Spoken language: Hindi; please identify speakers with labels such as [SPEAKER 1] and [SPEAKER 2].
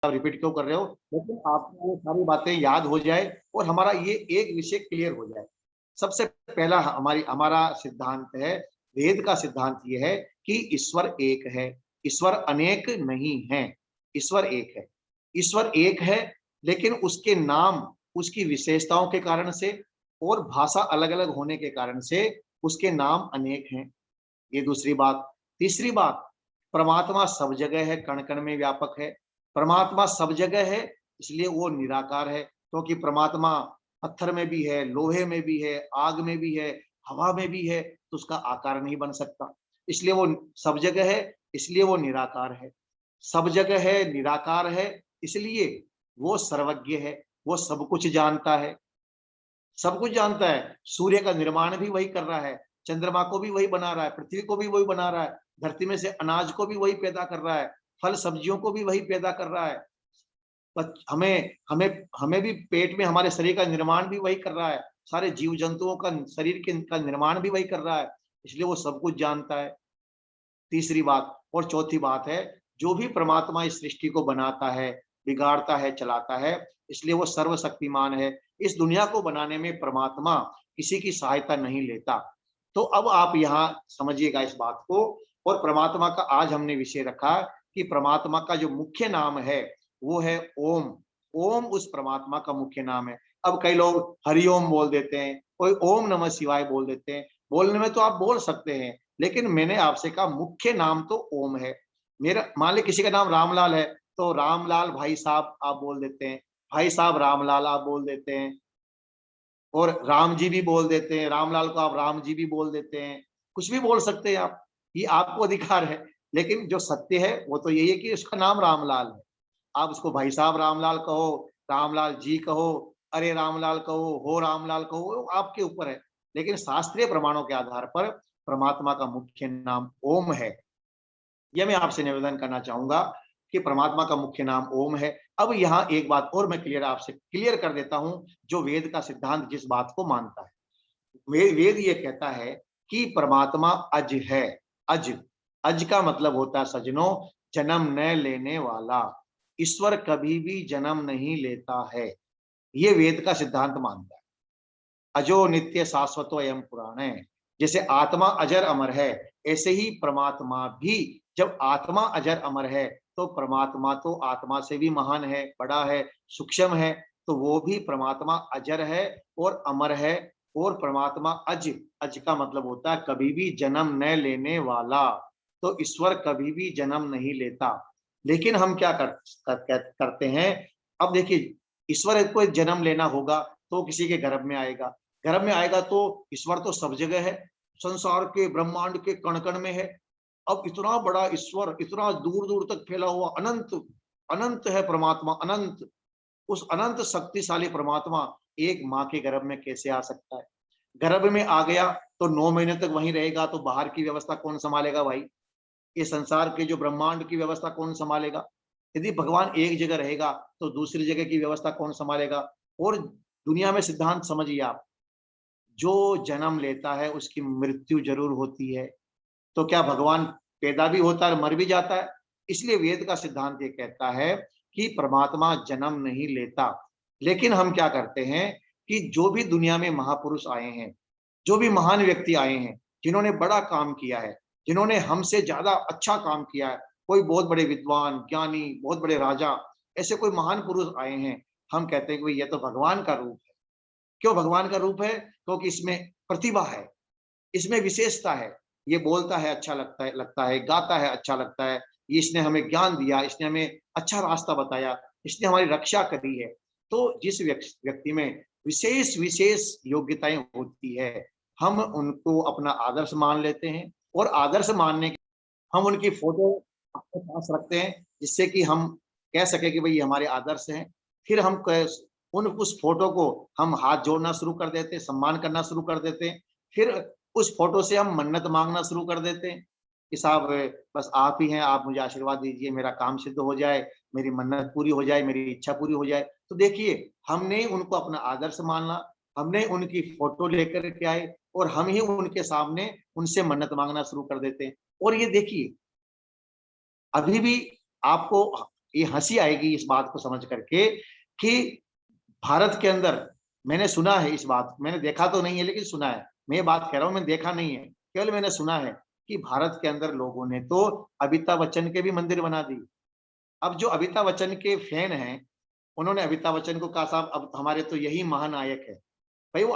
[SPEAKER 1] आप रिपीट क्यों कर रहे हो, लेकिन आपको वो सारी बातें याद हो जाए और हमारा ये एक विषय क्लियर हो जाए। सबसे पहला हमारा सिद्धांत है, वेद का सिद्धांत ये है कि ईश्वर एक है, ईश्वर अनेक नहीं है, ईश्वर एक है। ईश्वर एक है, लेकिन उसके नाम, उसकी विशेषताओं के कारण से और भाषा अलग अलग होने के कारण से उसके नाम अनेक हैं। ये दूसरी बात। तीसरी बात, परमात्मा सब जगह है, कण कण में व्यापक है। परमात्मा सब जगह है, इसलिए वो निराकार है, क्योंकि परमात्मा पत्थर में भी है, लोहे में भी है, आग में भी है, हवा में भी है, तो उसका आकार नहीं बन सकता। इसलिए वो सब जगह है, इसलिए वो निराकार है। सब जगह है, निराकार है, इसलिए वो सर्वज्ञ है, वो सब कुछ जानता है। सब कुछ जानता है, सूर्य का निर्माण भी वही कर रहा है, चंद्रमा को भी वही बना रहा है, पृथ्वी को भी वही बना रहा है, धरती में से अनाज को भी वही पैदा कर रहा है, फल सब्जियों को भी वही पैदा कर रहा है। हमें हमें हमें भी पेट में हमारे शरीर का निर्माण भी वही कर रहा है, सारे जीव जंतुओं का शरीर के का निर्माण भी वही कर रहा है, इसलिए वो सब कुछ जानता है। तीसरी बात। और चौथी बात है, जो भी परमात्मा इस सृष्टि को बनाता है, बिगाड़ता है, चलाता है, इसलिए वो सर्वशक्तिमान है। इस दुनिया को बनाने में परमात्मा किसी की सहायता नहीं लेता। तो अब आप यहाँ समझिएगा इस बात को। और परमात्मा का आज हमने विषय रखा कि परमात्मा का जो मुख्य नाम है वो है ओम। ओम उस परमात्मा का मुख्य नाम है। अब कई लोग हरिओम बोल देते हैं, कोई ओम नमः शिवाय बोल देते हैं। बोलने में तो आप बोल सकते हैं, लेकिन मैंने आपसे कहा मुख्य नाम तो ओम है। मेरा मान ली किसी का नाम रामलाल है, तो रामलाल भाई साहब आप बोल देते हैं, भाई साहब रामलाल आप बोल देते हैं, और राम जी भी बोल देते हैं, रामलाल को आप राम जी भी बोल देते हैं, कुछ भी बोल सकते हैं आप, ये आपको अधिकार है। लेकिन जो सत्य है वो तो यही है कि उसका नाम रामलाल है। आप उसको भाई साहब रामलाल कहो, रामलाल जी कहो, अरे रामलाल कहो, हो रामलाल कहो, वो आपके ऊपर है। लेकिन शास्त्रीय प्रमाणों के आधार पर परमात्मा का मुख्य नाम ओम है। यह मैं आपसे निवेदन करना चाहूंगा कि परमात्मा का मुख्य नाम ओम है। अब यहाँ एक बात और मैं आपसे क्लियर कर देता हूं, जो वेद का सिद्धांत जिस बात को मानता है। वेद ये कहता है कि परमात्मा अज है। अज, अज का मतलब होता है सज्जनों, जन्म न लेने वाला। ईश्वर कभी भी जन्म नहीं लेता है, ये वेद का सिद्धांत मानता है। अजो नित्य शाश्वतो अयम पुराण है। जैसे आत्मा अजर अमर है, ऐसे ही परमात्मा भी, जब आत्मा अजर अमर है तो परमात्मा तो आत्मा से भी महान है, बड़ा है, सूक्ष्म है। तो वो भी परमात्मा अजर है और अमर है। और परमात्मा अज, अज का मतलब होता है कभी भी जन्म न लेने वाला। तो ईश्वर कभी भी जन्म नहीं लेता। लेकिन हम क्या करते हैं। अब देखिए, ईश्वर को जन्म लेना होगा तो किसी के गर्भ में आएगा, गर्भ में आएगा तो ईश्वर तो सब जगह है, संसार के ब्रह्मांड के कण कण में है। अब इतना बड़ा ईश्वर, इतना दूर दूर तक फैला हुआ अनंत, अनंत है परमात्मा, अनंत। उस अनंत शक्तिशाली परमात्मा एक माँ के गर्भ में कैसे आ सकता है। गर्भ में आ गया तो 9 महीने तक वहीं रहेगा, तो बाहर की व्यवस्था कौन संभालेगा भाई। ये संसार के जो ब्रह्मांड की व्यवस्था कौन संभालेगा। यदि भगवान एक जगह रहेगा तो दूसरी जगह की व्यवस्था कौन संभालेगा। और दुनिया में सिद्धांत समझिए आप, जो जन्म लेता है उसकी मृत्यु जरूर होती है। तो क्या भगवान पैदा भी होता है और मर भी जाता है। इसलिए वेद का सिद्धांत ये कहता है कि परमात्मा जन्म नहीं लेता। लेकिन हम क्या करते हैं कि जो भी दुनिया में महापुरुष आए हैं, जो भी महान व्यक्ति आए हैं, जिन्होंने बड़ा काम किया है, जिन्होंने हमसे ज्यादा अच्छा काम किया है, कोई बहुत बड़े विद्वान, ज्ञानी, बहुत बड़े राजा, ऐसे कोई महान पुरुष आए हैं, हम कहते हैं कि ये तो भगवान का रूप है। क्यों भगवान का रूप है? क्योंकि इसमें प्रतिभा है, इसमें विशेषता है। ये बोलता है अच्छा लगता है, गाता है अच्छा लगता है, ये इसने हमें ज्ञान दिया, इसने हमें अच्छा रास्ता बताया, इसने हमारी रक्षा करी है। तो जिस व्यक्ति में विशेष विशेष योग्यताएं होती है, हम उनको अपना आदर्श मान लेते हैं। और आदर्श मानने के हम उनकी फोटो अपने पास रखते हैं, जिससे कि हम कह सके कि भाई ये हमारे आदर्श हैं। फिर हम उन उस फोटो को हम हाथ जोड़ना शुरू कर देते हैं, सम्मान करना शुरू कर देते हैं। फिर उस फोटो से हम मन्नत मांगना शुरू कर देते हैं कि साहब बस आप ही हैं, आप मुझे आशीर्वाद दीजिए, मेरा काम सिद्ध हो जाए, मेरी मन्नत पूरी हो जाए, मेरी इच्छा पूरी हो जाए। तो देखिए, हमने उनको अपना आदर्श मानना, हमने उनकी फोटो लेकर के आए और हम ही उनके सामने उनसे मन्नत मांगना शुरू कर देते हैं। और ये देखिए, अभी भी आपको ये हंसी आएगी इस बात को समझ करके कि भारत के अंदर, मैंने सुना है इस बात, मैंने देखा तो नहीं है लेकिन सुना है, मैं ये बात कह रहा हूँ, मैंने देखा नहीं है, केवल मैंने सुना है कि भारत के अंदर लोगों ने तो अमिताभ बच्चन के भी मंदिर बना दी। अब जो अमिताभ बच्चन के फैन हैं, उन्होंने अमिताभ बच्चन को कहा, साहब अब हमारे तो यही महानायक है। भाई वो